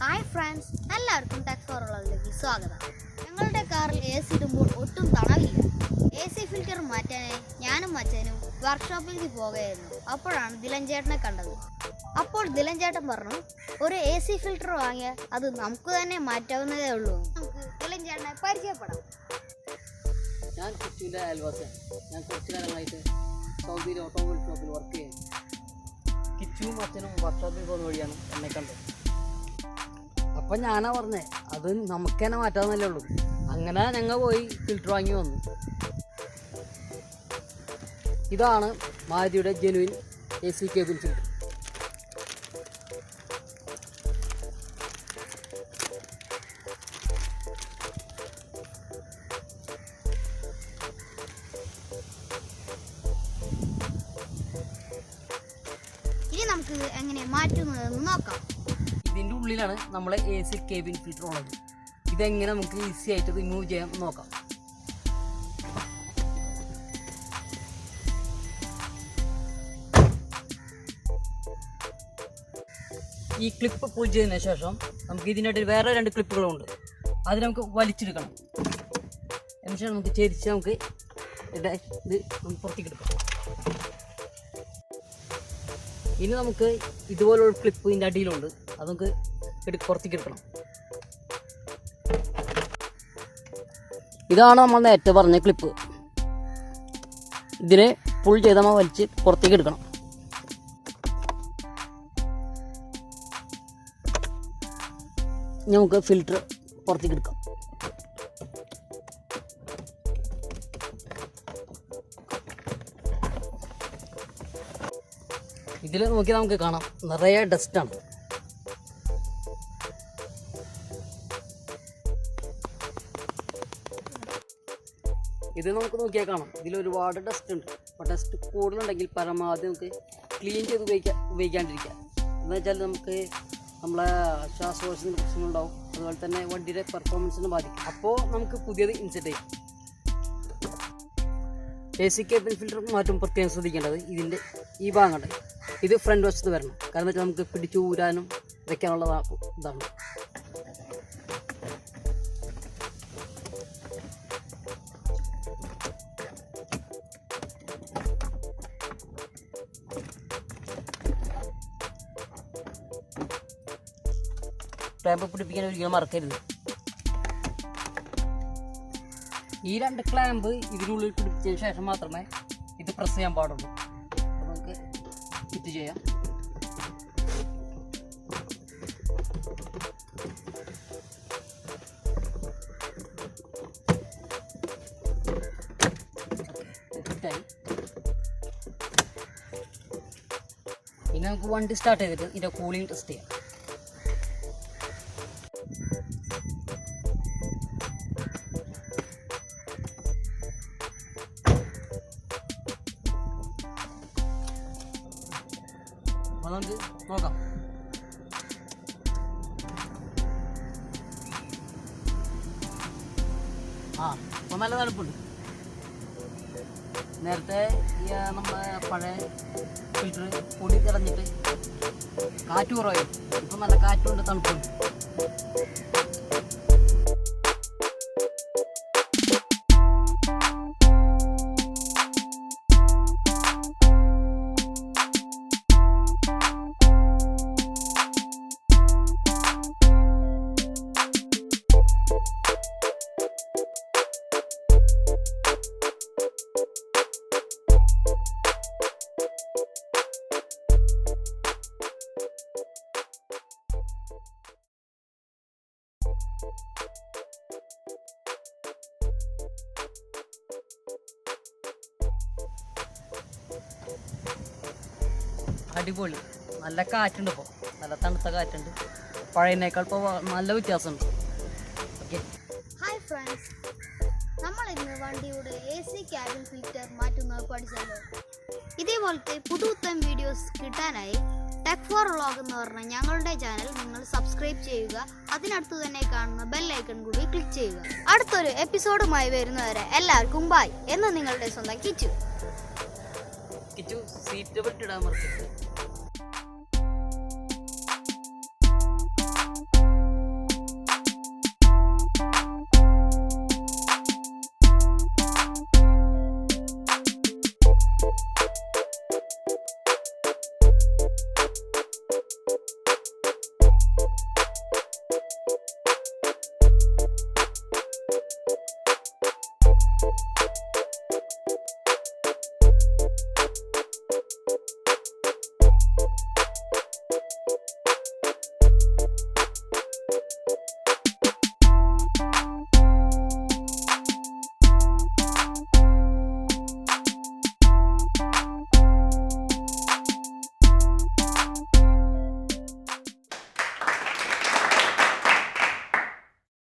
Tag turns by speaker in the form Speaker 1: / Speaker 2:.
Speaker 1: Hi friends, എല്ലാവർക്കും tech four ഉള്ളതിലേക്ക് സ്വാഗതം. ഞങ്ങളുടെ കാറിൽ AC ഇടുമ്പോൾ ഒട്ടും തണവില്ല. AC ഫിൽറ്റർ മാറ്റാനായി ഞാനും അച്ഛനും വർക്ക്ഷോപ്പിലേക്ക് പോകുകയായിരുന്നു. അപ്പോഴാണ് ദിലൻ ചേട്ടനെ കണ്ടത്. അപ്പോൾ ദിലൻ ചേട്ടൻ പറഞ്ഞു, ഒരു AC ഫിൽറ്റർ വാങ്ങിയാൽ അത് നമുക്ക് തന്നെ മാറ്റാവുന്നതേ ഉള്ളൂ. നമുക്ക് ദിലൻ ചേട്ടനെ പരിചയപ്പെടാം.
Speaker 2: ഞാൻ കിച്ചുവിൻ്റെ അയൽവാസിയാണ്. ഞാൻ കുറച്ച് കാലങ്ങളായിട്ട് സൗദിയിൽ ഓട്ടോമൊബൈൽ ഷോപ്പിൽ വർക്ക് ചെയ്യുന്നു. കിച്ചുവും അച്ഛനും വർക്ക്ഷോപ്പിൽ പോകുന്ന വഴിയാണ് എന്നെ കണ്ടത്. അപ്പം ഞാനാ പറഞ്ഞേ, അത് നമുക്ക് തന്നെ മാറ്റാവുന്നല്ലേ ഉള്ളൂ. അങ്ങനെ ഞങ്ങൾ പോയി ഫിൽറ്റർ വാങ്ങി വന്നു. ഇതാണ് മാരുതിയുടെ ജെനുവിൻ AC കേബിൻ ഫിൽറ്റർ.
Speaker 1: ഇനി നമുക്ക് എങ്ങനെ മാറ്റുന്നതെന്ന് നോക്കാം.
Speaker 2: ഇതിൻ്റെ ഉള്ളിലാണ് നമ്മളെ AC കേബിൻ ഫിൽറ്റർ ഉള്ളത്. ഇതെങ്ങനെ നമുക്ക് ഈസി ആയിട്ട് റിമൂവ് ചെയ്യാൻ നോക്കാം. ഈ ക്ലിപ്പ് പുൾ ചെയ്തതിന് ശേഷം നമുക്ക് ഇതിനായിട്ട് വേറെ 2 ക്ലിപ്പുകളുണ്ട്. അത് നമുക്ക് വലിച്ചെടുക്കണം. എന്നുവെച്ചാൽ നമുക്ക് ചെരിച്ച് നമുക്ക് ഇത് പുറത്തേക്ക് എടുക്കാം. ഇനി നമുക്ക് ഇതുപോലുള്ള ക്ലിപ്പ് ഇതിൻ്റെ അടിയിലുണ്ട്. അത് നമുക്ക് പുറത്തേക്ക് എടുക്കണം. ഇതാണ് നമ്മൾ നേരത്തെ പറഞ്ഞ ക്ലിപ്പ്. ഇതിനെ പുൾ ചെയ്ത് നമ്മൾ വലിച്ച് പുറത്തേക്ക് എടുക്കണം. നമുക്ക് ഫിൽറ്റർ പുറത്തേക്ക് എടുക്കാം. ഇതിൽ നോക്കി നമുക്ക് കാണാം, നിറയെ ഡസ്റ്റാണ്. ഇത് നമുക്ക് നോക്കിയാൽ കാണാം, ഇതിൽ ഒരുപാട് ഡസ്റ്റ് ഉണ്ട്. അപ്പോൾ ഡസ്റ്റ് കൂടുതലുണ്ടെങ്കിൽ പരമാവധി നമുക്ക് ക്ലീൻ ചെയ്ത് ഉപയോഗിക്കാണ്ടിരിക്കുക. എന്ന് വെച്ചാൽ നമുക്ക് നമ്മളെ ശ്വാസകോശത്തിന് പ്രശ്നങ്ങളുണ്ടാവും. അതുപോലെ തന്നെ വണ്ടിയുടെ പെർഫോമൻസിനെ ബാധിക്കും. അപ്പോൾ നമുക്ക് പുതിയത് ഇൻസെറ്റ് ചെയ്യാം. AC കേബിൻ ഫിൽറ്റർ മാറ്റും പ്രത്യേകം ശ്രദ്ധിക്കേണ്ടത് ഇതിൻ്റെ ഈ ഭാഗമുണ്ട്. ഇത് ഫ്രണ്ട് വശത്ത് വരണം. കാരണം വെച്ചാൽ നമുക്ക് പിടിച്ചു ഊരാനും വെക്കാനുള്ള ഇതാണ്. ക്ലാമ്പ് പിടിപ്പിക്കാൻ ഒരിക്കലും മറക്കരുത്. ഈ 2 ക്ലാമ്പ് ഇതിനുള്ളിൽ പിടിപ്പിച്ചതിന് ശേഷം മാത്രമേ ഇത് പ്രസ് ചെയ്യാൻ പാടുള്ളൂ. അപ്പോൾ നമുക്ക് ഫിറ്റ് ചെയ്യാം. ഫിറ്റായി. ഇനി നമുക്ക് വണ്ടി സ്റ്റാർട്ട് ചെയ്തിട്ട് ഇതിൻ്റെ കൂളിംഗ് ടെസ്റ്റ് ചെയ്യാം. നമുക്ക് നോക്കാം. ഇപ്പം നല്ല തണുപ്പുണ്ട്. നേരത്തെ നമ്മളെ പഴയ ഫിൽറ്റർ പൊടി കിടഞ്ഞിട്ട് കാറ്റ് കുറവായി. ഇപ്പം നല്ല കാറ്റുണ്ട്, തണുപ്പുണ്ട്. അടിപൊളി, നല്ല കാറ്റുണ്ട്. ഇപ്പോൾ നല്ല തണുത്ത കാറ്റുണ്ട്. പഴയതിനേക്കാൾ ഇപ്പോൾ നല്ല വ്യത്യാസമുണ്ട്. ഓക്കെ,
Speaker 1: ഹായ് ഫ്രണ്ട്സ്, നമ്മൾ ഇന്ന് വണ്ടിയുടെ AC ക്യാബിൻ ഫിൽറ്റർ മാറ്റുന്നത് പഠിച്ചല്ലോ. ഇതേപോലത്തെ പുതുത്തം വീഡിയോസ് കിട്ടാനായി ടെക് ഫോർ വ്ളോഗ് എന്ന് പറഞ്ഞ ഞങ്ങളുടെ ചാനൽ നിങ്ങൾ സബ്സ്ക്രൈബ് ചെയ്യുക. അതിനടുത്ത് തന്നെ കാണുന്ന ബെൽ ഐക്കൺ കൂടി ക്ലിക്ക് ചെയ്യുക. അടുത്തൊരു എപ്പിസോഡുമായി വരുന്നവരെ എല്ലാവർക്കും ബൈ എന്ന് നിങ്ങളുടെ സ്വന്തം കിച്ചു.
Speaker 2: സീറ്റ് ബെൽറ്റ് ഇടാൻ മറക്കരുത്.